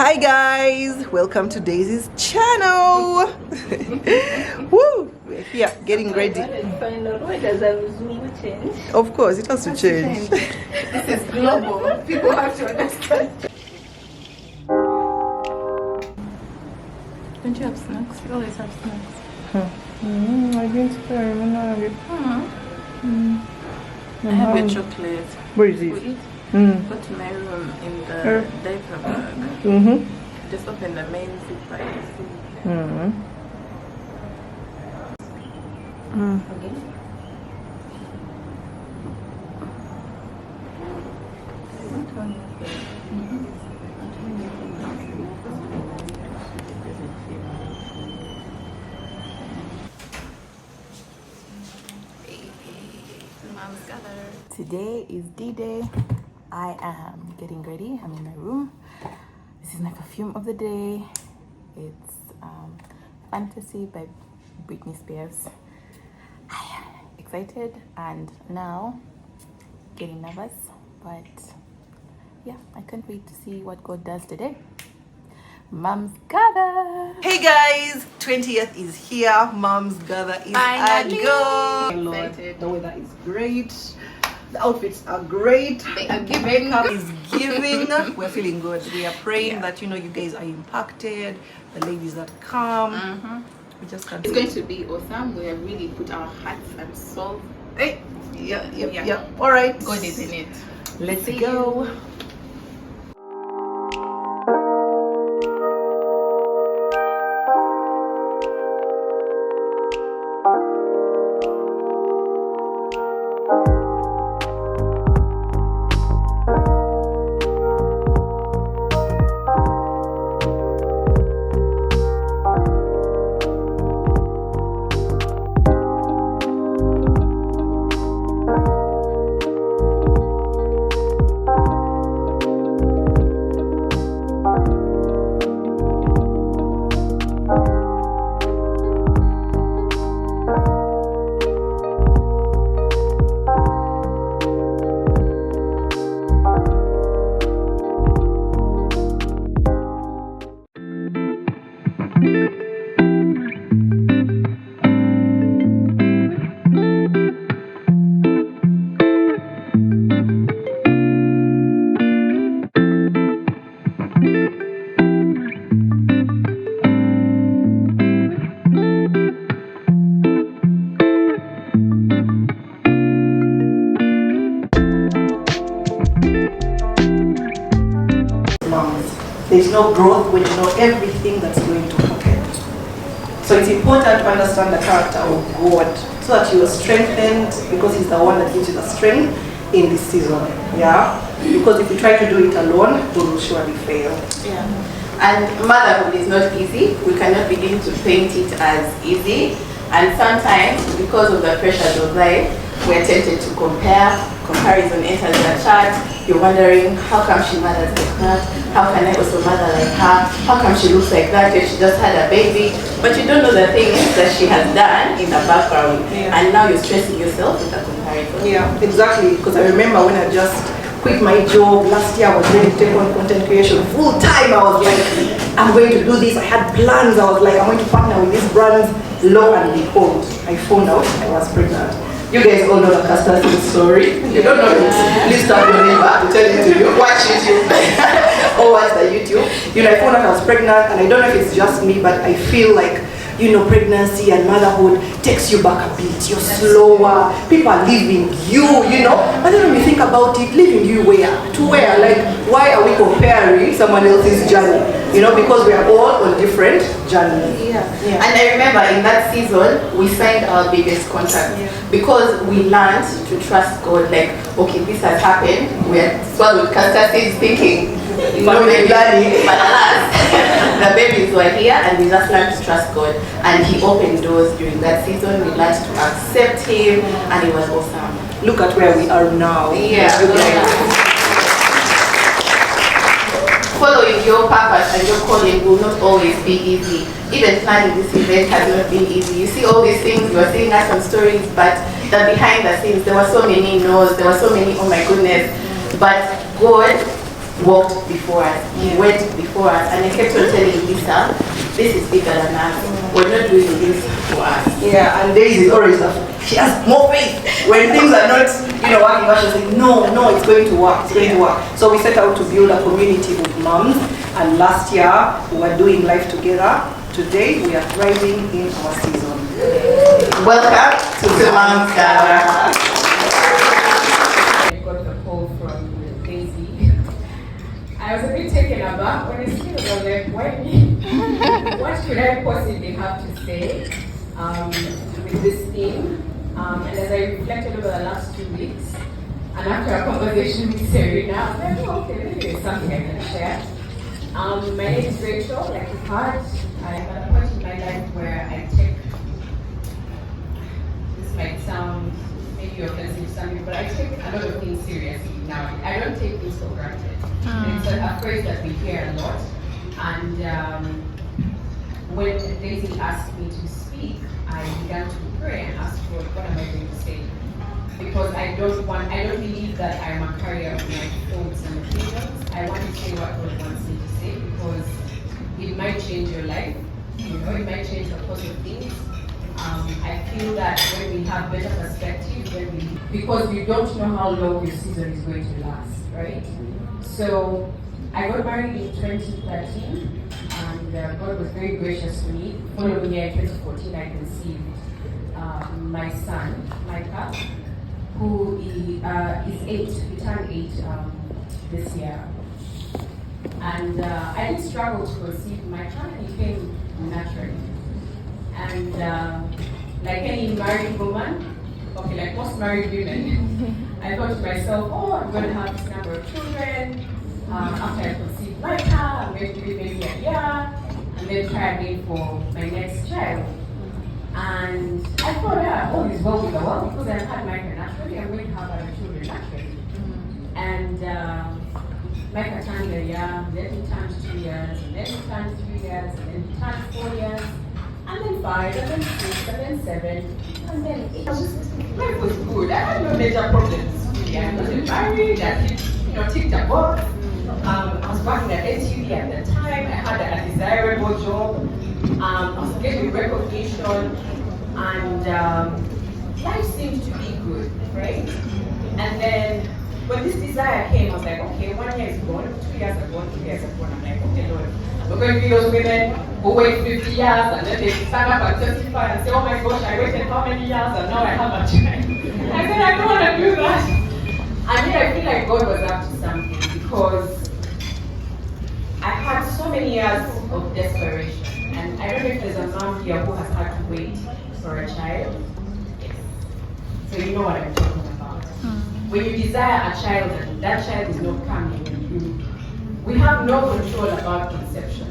Hi guys, welcome to Daisy's channel. Woo! We're here getting ready. Of course, it has to change. This is global. People have to understand. Don't you have snacks? You always have snacks. I didn't I have a chocolate. Where is it? Go to my room in the diaper bag. Just open the main zipper. Okay. Today is D-Day. I am getting ready. I'm in my room. This is my perfume of the day. It's Fantasy by Britney Spears. I am excited and now getting nervous, but yeah, I can't wait to see what God does today. Mom's Gather. Hey guys, 20th is here. Mom's Gather is a go. Excited. The weather is great. The outfits are great. They are giving. Makeup is giving. We're feeling good. We are praying that you guys are impacted. The ladies that come. We just can't. It's going to be awesome. We have really put our hearts and soul. Hey, yeah. All right. God is in it. Let's go. There's no growth when you know everything that's going to happen. So it's important to understand the character of God so that you are strengthened, because He's the one that gives you the strength in this season. Yeah? Because if you try to do it alone, you will surely fail. Yeah. And motherhood is not easy. We cannot begin to paint it as easy. And sometimes, because of the pressures of life, we're tempted to compare. Comparison enters the chat. You're wondering, how come she mothers like that? How can I also mother like her? How come she looks like that if she just had a baby? But you don't know the things that she has done in the background. Yeah. And now you're stressing yourself with the comparison. Yeah, exactly. Because I remember when I just quit my job last year, I was ready to take on content creation full time. I was like, I'm going to do this. I had plans. I was like, I'm going to partner with these brands. Lo and behold, I found out I was pregnant. You guys all know the Kisaasi story. You don't know it. Please tell your neighbor to tell it to you. Watch YouTube or watch the YouTube. I found out I was pregnant, and I don't know if it's just me, but I feel like pregnancy and motherhood takes you back a bit. You're slower. People are leaving you. But then when you think about it, leaving you where? To where? Like, why are we comparing someone else's journey? Because we are all on different journeys. Yeah. And I remember in that season, we signed our biggest contract because we learned to trust God. Like, okay, this has happened. We're swallowed. Kisaasi is thinking, but alas, the babies were here, and we just learned to trust God. And He opened doors during that season. We learned to accept Him, and it was awesome. Look at where we are now. Yeah. Following your purpose and your calling will not always be easy. Even planning this event has not been easy. You see all these things, you are seeing us on stories, but the behind the scenes, there were so many no's, there were so many, oh my goodness. But God walked before us, he went before us, and I kept on telling Lisa, this is bigger than us. We're not doing this for us. Yeah, and Daisy is always she has more faith when things are not, working out. She's like, no, it's going to work. It's going to work. So we set out to build a community of moms, and last year we were doing life together. Today we are thriving in our season. Welcome to the Mom's Gala. I got the call from Daisy. I was a bit taken aback when I was like, why me? What should I possibly have to say with this theme? And as I reflected over the last 2 weeks, and after a conversation with Serena, I was like, oh, okay, maybe there's something I can share. My name is Racheal, like you heard. I'm at a point in my life where I take, this might sound maybe offensive to some people, but I take a lot of things seriously now. I don't take things for granted. It's a phrase that we hear a lot. And when Daisy asked me to speak, I began to pray and ask God, what am I going to say? Because I don't believe that I'm a carrier of my thoughts and opinions. I want to say what God wants me to say because it might change your life. It might change the course of things. I feel that when we have better perspective, because we don't know how long your season is going to last, right? So I got married in 2013, and God was very gracious to me. Following year in 2014, I conceived my son, Micah, who is 8. He turned 8 this year. And I didn't struggle to conceive Micah. He came naturally. And like any married woman, like most married women, I thought to myself, oh, I'm going to have this number of children. After I conceived Micah, I'm going to be maybe a year, and then try again for my next child. And I thought, all is well with the world because I've had Micah naturally, I'm going to have other children naturally. And Micah turned a year, then he turned 2 years, and then he turned 3 years, and then he turned 4 years, and then 5, and then 6, and then 7, and then 8. Life was good. I had no major problems. I wasn't married, I ticked a box. I was working at SUV at the time. I had a desirable job. I was getting recognition, and life seemed to be good, right? And then when this desire came, I was like, okay, 1 year is gone, 2 years are gone, 3 years are gone. I'm like, okay, Lord, we're going to be those women who wait 50 years and then they stand up and testify and say, oh my gosh, I waited how many years and now I have a child. I said, I don't want to do that. And then I feel like God was up to something because I had so many years of desperation. And I don't know if there's a mom here who has had to wait for a child. Yes. So you know what I'm talking about. When you desire a child and that child is not coming, we have no control about conception.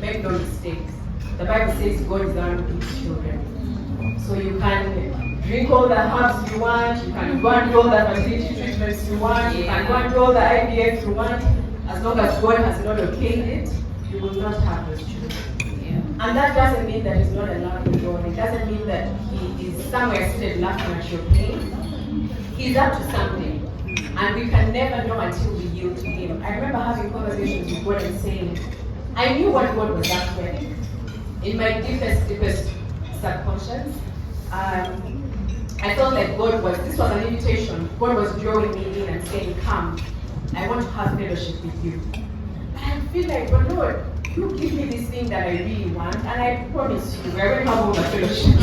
Make no mistakes. The Bible says God is the one who gives children. So you can drink all the herbs you want, you can go and do all the fertility treatments you want, you can go and do all the IVF you want. As long as God has not okayed it, you will not have those children. And that doesn't mean that he's not allowing God. It doesn't mean that he is somewhere seated laughing at your pain. He's up to something. And we can never know until we yield to him. I remember having conversations with God and saying, I knew what God was up to. In my deepest subconscious, I felt like this was an invitation. God was drawing me in and saying, come, I want to have fellowship with you. And I feel like, but Lord, you give me this thing that I really want, and I promise you, we're going to have all the fellowship.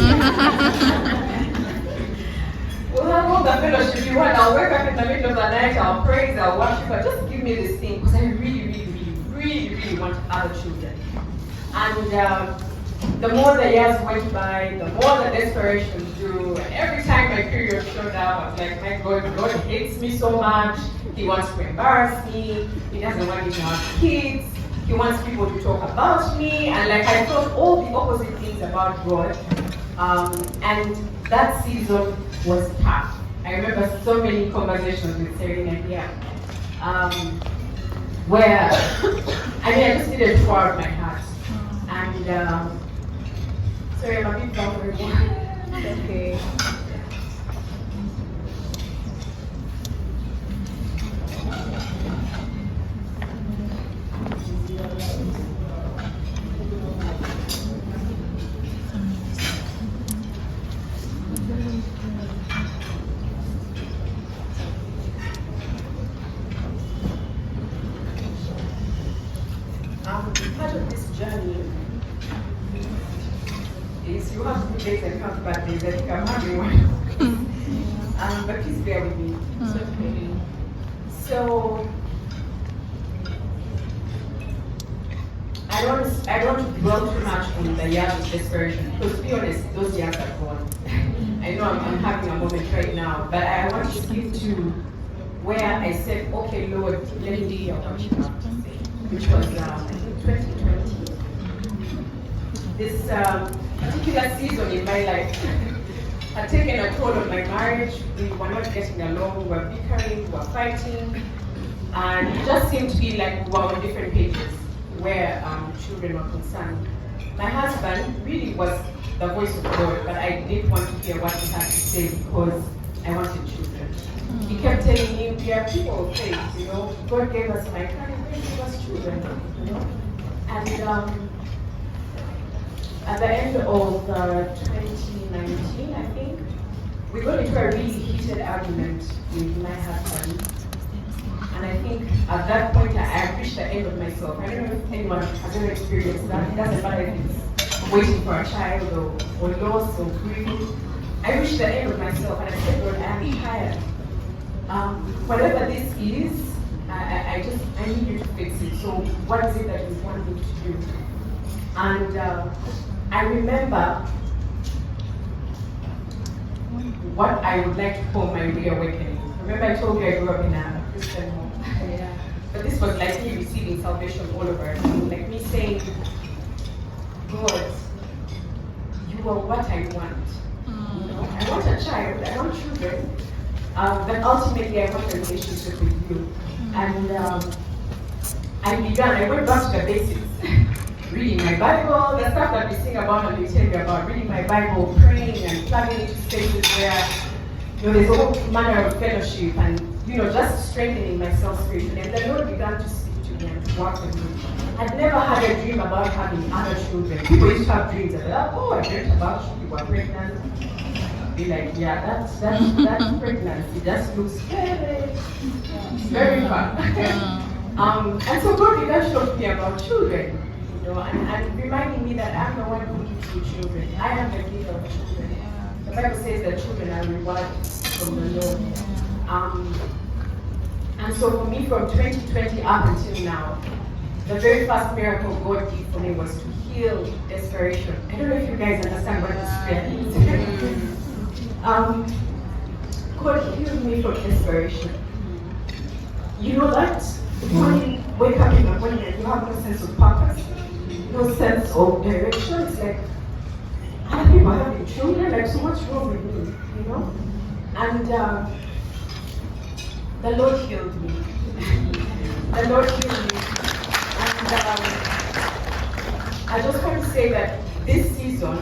We'll have all the fellowship you want. I'll wake up in the middle of the night, I'll praise, I'll worship, but just give me this thing, because I really want other children. And the more the years went by, the more the desperation grew, and every time my period showed up, I was like, my God hates me so much, he wants to embarrass me, he doesn't want me to have kids, he wants people to talk about me, and like I thought all the opposite things about God. And that season was tough. I remember so many conversations with Serena here, where I just needed to pour out my heart. And sorry, I'm a bit vulnerable. Okay. days and count bad days. I think I'm having one. But please bear with me. It's okay. So I don't want to dwell too much on the years of desperation, because to be honest, those years are gone. I know I'm having a moment right now, but I want to speak to where I said, okay, Lord, let me hear what you have to say, which was 2020. This particular season in my life had taken a toll on my marriage. We were not getting along, we were bickering, we were fighting, and it just seemed to be like we were on different pages where children were concerned. My husband really was the voice of God, but I didn't want to hear what he had to say because I wanted children. He kept telling me, we are people of faith, you know, God gave us my kind, God gave us children, you know. And at the end of 2019, I think, we got into a really heated argument with my husband. And I think at that point, I reached the end of myself. I don't know if anyone has ever experienced that. It doesn't matter if it's waiting for a child or loss or grief. I reached the end of myself and I said, Lord, I'm tired. Whatever this is, I need you to fix it. So what is it that you want me to do? And I remember what I would like to call my reawakening. Remember I told you I grew up in a Christian home. Yeah. But this was like me receiving salvation all over again. Like me saying, God, you are what I want. You know, I want a child, I want children. But ultimately I want a relationship with you. And I went back to the basics. Reading my Bible, the stuff that we sing about and we tell you about, reading my Bible, praying and plugging into spaces where, you know, there's all manner of fellowship and, you know, just strengthening myself spiritually. And the Lord began to speak to me and to work with me. I'd never had a dream about having other children. People used to have dreams and they're like, oh, I dreamt about you were pregnant. Be like, yeah, that's pregnancy. It just looks very fun. And so God began to talk to me about children. You know, and reminding me that I'm the one who gives you children. I am the giver of children. The Bible says that children are rewarded from the Lord. And so for me, from 2020 up until now, the very first miracle God did for me was to heal desperation. I don't know if you guys understand what despair is. God healed me from desperation. You know that? When you wake up in the morning and you have no sense of purpose, no sense of direction, it's like, other people are having children, like so what's wrong with me, you know? And the Lord healed me. The Lord healed me. And I just want to say that this season,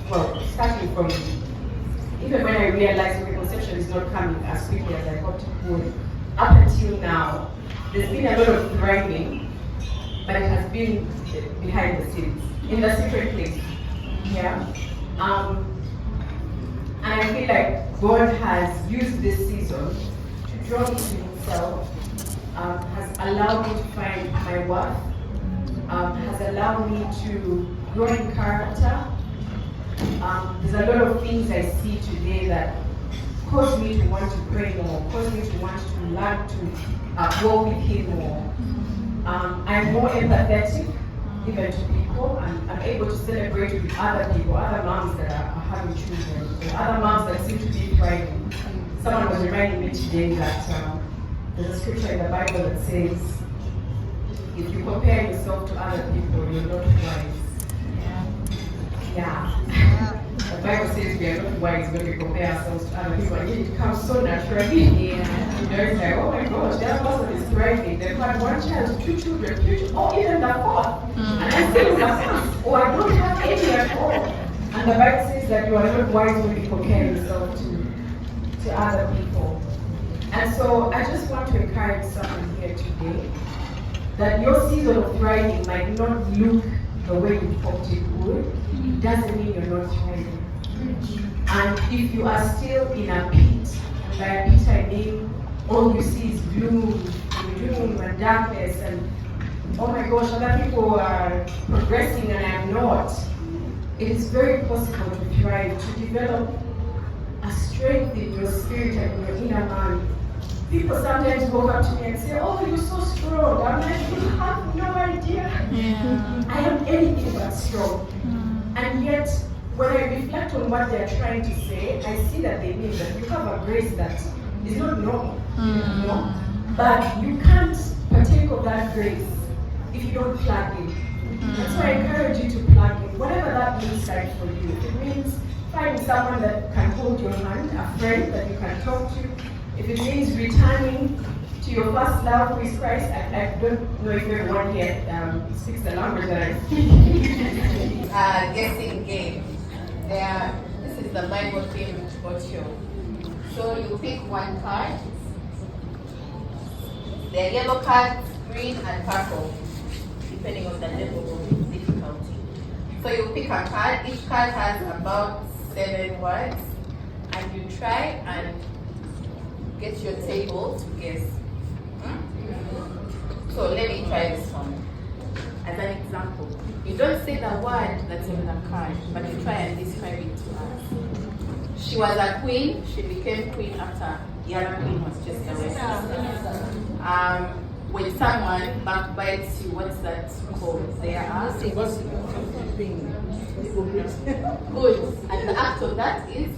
well, starting from even when I realized the conception is not coming as quickly as I hoped it would, up until now, there's been a lot of thriving, but it has been behind the scenes, in the secret place. Yeah. And I feel like God has used this season to draw me to Himself, has allowed me to find my worth, has allowed me to grow in character. There's a lot of things I see today that cause me to want to pray more, cause me to want to learn to walk with Him more. I'm more empathetic even to people, and I'm able to celebrate with other people, other moms that are having children, or other moms that seem to be thriving. Someone was reminding me today that there's a scripture in the Bible that says, if you compare yourself to other people, you're not wise. Yeah. The Bible says we are not wise when we compare ourselves to other people, and it comes so naturally. Yeah. You know, it's like, oh my gosh, that person is thriving. They've had one child, 2 children, 3 children, or even the 4th. And I still have, or I don't have any at all. And the Bible says that you are not wise when you compare yourself to other people. And so I just want to encourage someone here today that your season of thriving might not look the way you hoped it would. It doesn't mean you're not thriving. And if you are still in a pit, and by a pit I mean all you see is gloom and darkness, and oh my gosh, other people are progressing and I'm not. it is very possible to thrive, to develop a strength in your spirit and your inner man. People sometimes go up to me and say, oh, you're so strong. I'm like, you have no idea. Yeah. I am anything but strong. And yet, when I reflect on what they're trying to say, I see that they mean that you have a grace that is not normal. No? But you can't partake of that grace if you don't plug in. That's why I encourage you to plug in, whatever that means like for you. If it means finding someone that can hold your hand, a friend that you can talk to. If it means returning to your first love, who is Christ, I don't know if everyone here speaks the language that I speak. Guessing game. This is the Microteam Otyo. So you pick one card. There are yellow cards, green and purple, depending on the level of difficulty. So you pick a card. Each card has about 7 words, and you try and get your table to guess. So let me try this one. As an example, you don't say the word that's in the card, but you try and describe it to us. She was a queen. She became queen after the other queen was just away. When someone backbites you, what's that called? They are good. And the act of that is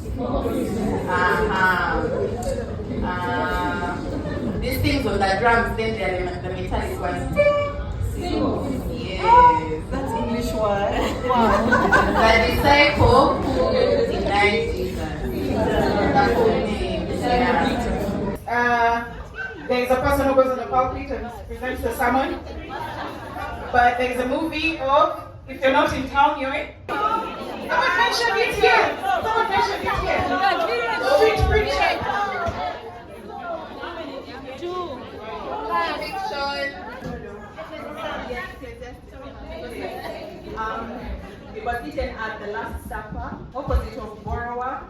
these things on the drums, then they're the metallic ones. Yes. That's English word. Wow. The disciple who denied Jesus. The whole name. There is a person who goes on the pulpit and presents the sermon. But there is a movie of If You're Not in Town, You're In. Someone mentioned it here. Someone mentioned it here. Street preaching. It was eaten at the Last Supper, opposite of Borrower.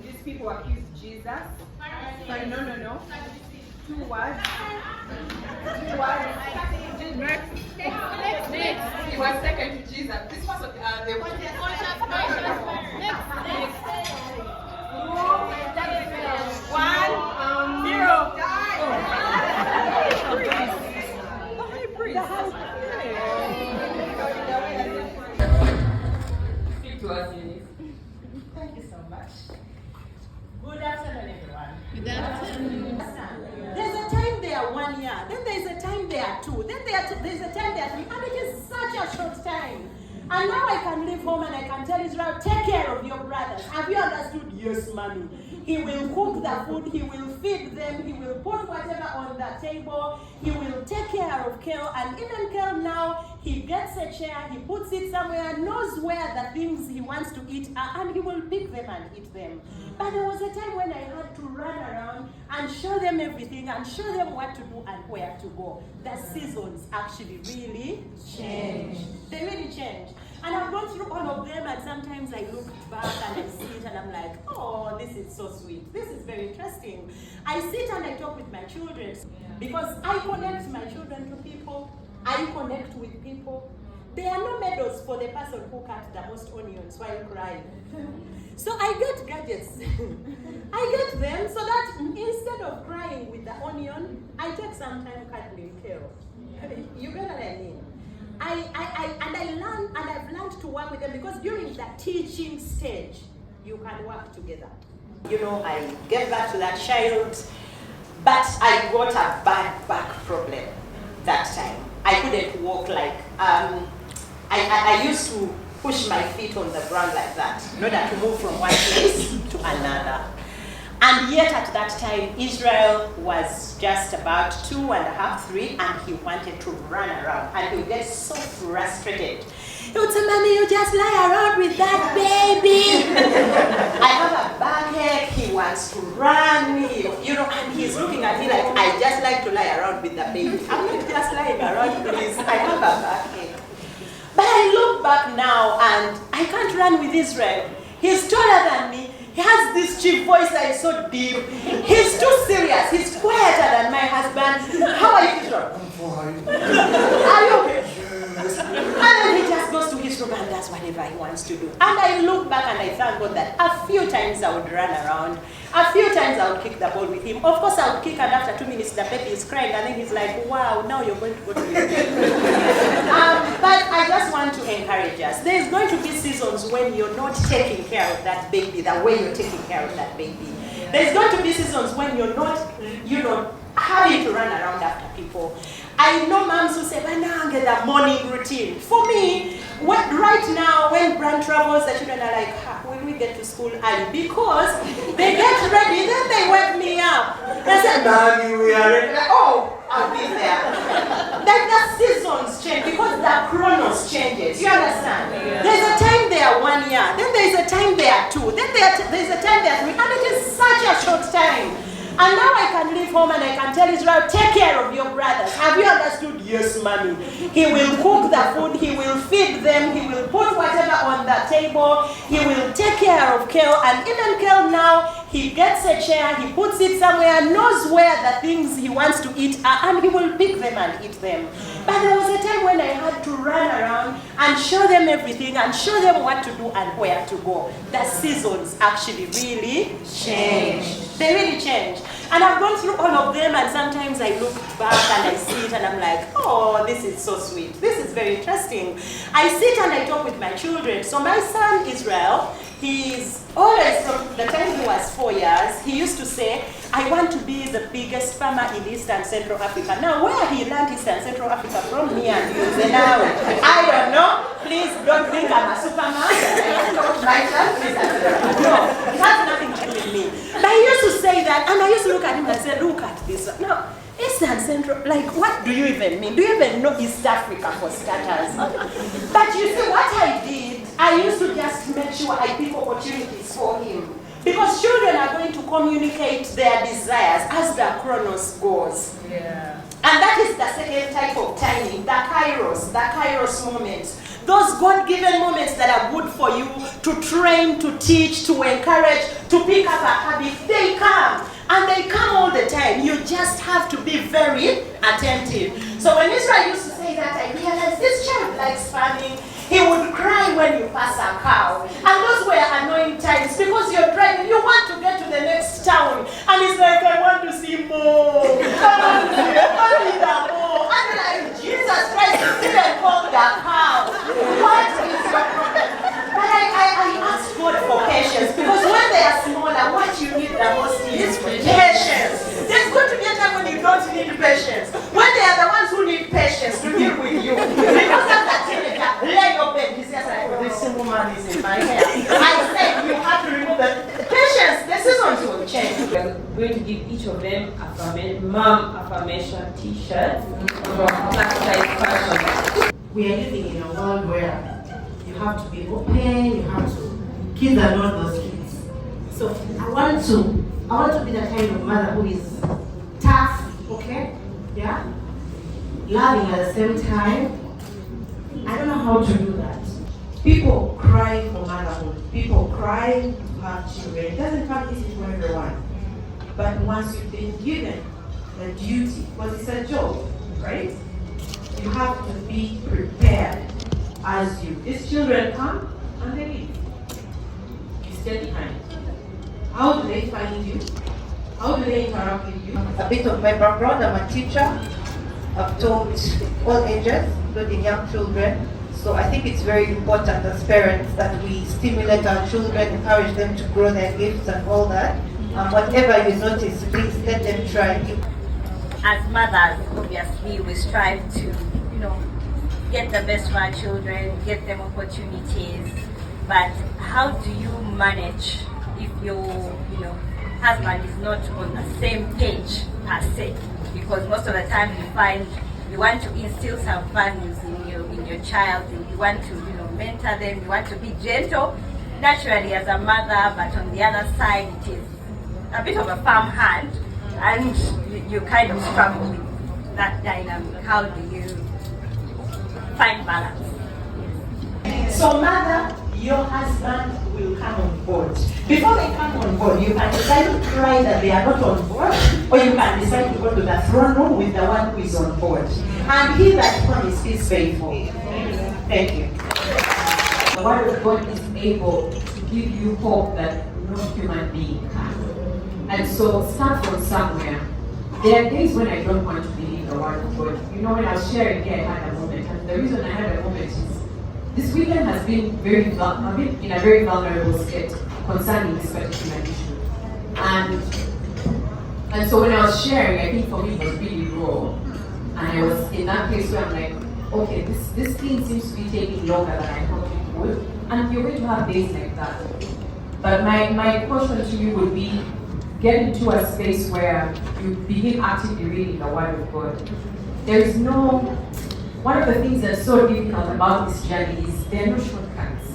These people accused Jesus. Sorry, no. 2 words. 2 words. Next. He was second to Jesus. This was the One, 0. Speak to us, Eunice. Thank you so much. Good afternoon, everyone. Good afternoon. There's a time they are 1 year, then there's a time they are 2, then there's a time they are 3, and it is such a short time. And now I can leave home and I can tell Israel, take care of your brothers. Have you understood? Yes, mommy. He will cook the food, he will feed them, he will put whatever on the table, he will take care of Kel, and even Kel now, he gets a chair, he puts it somewhere, knows where the things he wants to eat are, and he will pick them and eat them. But there was a time when I had to run around and show them everything and show them what to do and where to go. The seasons actually really change. They really change. And I've gone through all of them, and sometimes I look back and I see it and I'm like, oh, this is so sweet. This is very interesting. I sit and I talk with my children because I connect my children to people. I connect with people. There are no medals for the person who cut the most onions while crying. So I get gadgets. I get them so that instead of crying with the onion, I take some time cuddling Kel. You get what I mean? I've learned to work with them because during the teaching stage, you can work together. You know, I gave back to that child, but I got a bad back problem that time. I couldn't walk like, I used to push my feet on the ground like that in order to move from one place to another. And yet at that time, Israel was just about 2.5, 3, and he wanted to run around. And he would get so frustrated. He would say, Mommy, you just lie around with that baby. I have a backache, he wants to run, and he's looking at me like, I just like to lie around with the baby. I'm not just lying around, please. I have a backache. But I look back now, and I can't run with Israel. He's taller than me. He has this cheap voice that is so deep. He's too serious. He's quieter than my husband. How are you, Israel? I'm fine. Are you okay? Yes. And then he just goes to his room and does whatever he wants to do. And I look back and I thank God that a few times I would run around. A few times I would kick the ball with him. Of course, I would kick, and after 2 minutes, the baby is crying, and then he's like, wow, now you're going to go to your bed. But I just want to encourage us. There's going to be seasons when you're not taking care of that baby the way you're taking care of that baby. There's going to be seasons when you're not, having to run around after people. I know moms who say, well, now I get a morning routine. For me, right now, when Brand travels, the children are like, will we get to school early? Because they get ready, then they wake me up. They say, Mommy, we are ready. Like, oh, I'll be there. Like the seasons change because the chronos changes. You understand? Yeah. There's a time they are 1 year, then there's a time they are 2, then there's a time they are 3, and it is such a short time. And now I can leave home and I can tell Israel, take care of your brothers. Have you understood? Yes, mommy. He will cook the food, he will feed them, he will put whatever on the table, he will take care of Kel, and even Kel now, he gets a chair, he puts it somewhere, knows where the things he wants to eat are, and he will pick them and eat them. But there was a time when I had to run around and show them everything and show them what to do and where to go. The seasons actually really change. They really change. And I've gone through all of them, and sometimes I look back and I see it and I'm like, oh, this is so sweet. This is very interesting. I sit and I talk with my children. So my son, Israel, he's always, from the time he was 4 years, he used to say, I want to be the biggest farmer in East and Central Africa. Now, where he learned East and Central Africa from, me and you, now, I don't know. Please don't think I'm a superman. No, it has nothing to do with me. But he used to say that, and I used to look at him and say, look at this. No, East and Central, like, what do you even mean? Do you even know East Africa for starters? But you see, what I did, I used to just make sure I pick opportunities for him. Because children are going to communicate their desires as the chronos goes. Yeah. And that is the second type of timing, the kairos moments. Those God-given moments that are good for you to train, to teach, to encourage, to pick up a habit, they come. And they come all the time. You just have to be very attentive. So when Israel used to say that, I realized this child likes farming. He would cry when you pass a cow. And those were annoying times because you're driving, you want to get to the next town. And it's like, I want to see more. I want to see more. And like, Jesus Christ, you even called the cow. What is your problem? But I asked God for patience because when they are smaller, what you need the most is patience. There's going to be a time when you don't need patience. When they are the ones who need patience to deal with you. Because that's a teenager, lay your bed. He says, this single man is in my hair. I said, you have to remove the patience. The seasons will change. We're going to give each of them a mom affirmation t-shirt from Plus Size Fashion. We are living in a world where you have to be open, you have to, kids are not those kids. So I want to be the kind of mother who is tough, okay? Yeah? Loving at the same time. I don't know how to do that. People cry for motherhood. People cry to have children. It doesn't come easy for everyone. But once you've been given the duty, because it's a job, right? You have to be prepared as you. These children come and they leave. You stay behind. How do they find you? How do they interact with you? A bit of my background, I'm a teacher. I've taught all ages, including young children. So I think it's very important as parents that we stimulate our children, encourage them to grow their gifts and all that. Whatever you notice, please let them try. As mothers, obviously, we strive to, get the best for our children, get them opportunities. But how do you manage if your, husband is not on the same page per se? Because most of the time you find you want to instill some values in your child, and you want to, mentor them, you want to be gentle naturally as a mother, but on the other side it is a bit of a firm hand, and you kind of struggle with that dynamic. How do you find balance? So mother, your husband will come on board. Before they come on board, you can decide to cry that they are not on board, or you can decide to go to the throne room with the one who is on board. And he that promises is faithful. Thank you. The Word of God is able to give you hope that no human being can. And so start from somewhere. There are days when I don't want to believe the Word of God. You know, when I was sharing here, I had a moment. And the reason I had a moment is this weekend has been in a very vulnerable state concerning this particular issue. And so when I was sharing, I think for me it was really raw. And I was in that place where I'm like, okay, this thing seems to be taking longer than I thought it would. And you're going to have days like that. But my question to you would be, get into a space where you begin actively reading the Word of God. There is no, one of the things that's so difficult about this journey is there are no shortcuts.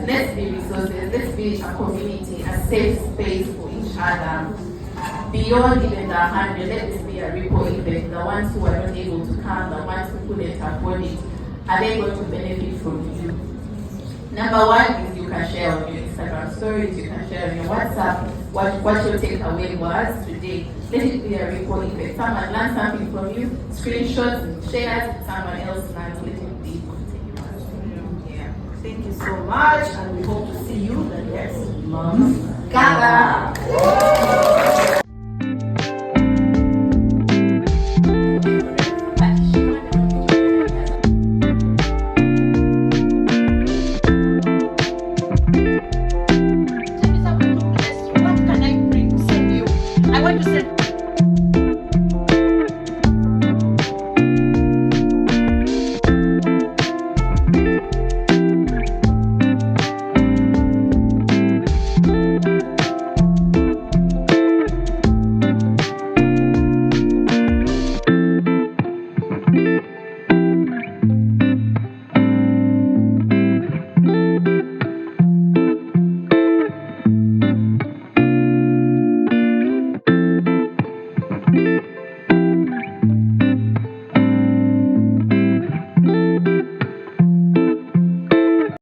Let's be resources, let's be a community, a safe space for each other. Beyond even the 100, let this be a ripple effect. The ones who are not able to come, the ones who couldn't afford it, are they going to benefit from you? Number one is you can share on your Instagram stories, you can share on your WhatsApp what your takeaway was today. Let it be a ripple effect. Someone learned something from you, screenshots and shares, someone else learns, let it be continuous. Yeah. Thank you so much, and we hope to see you the next month. Gala! What can I bring to save you? I want to say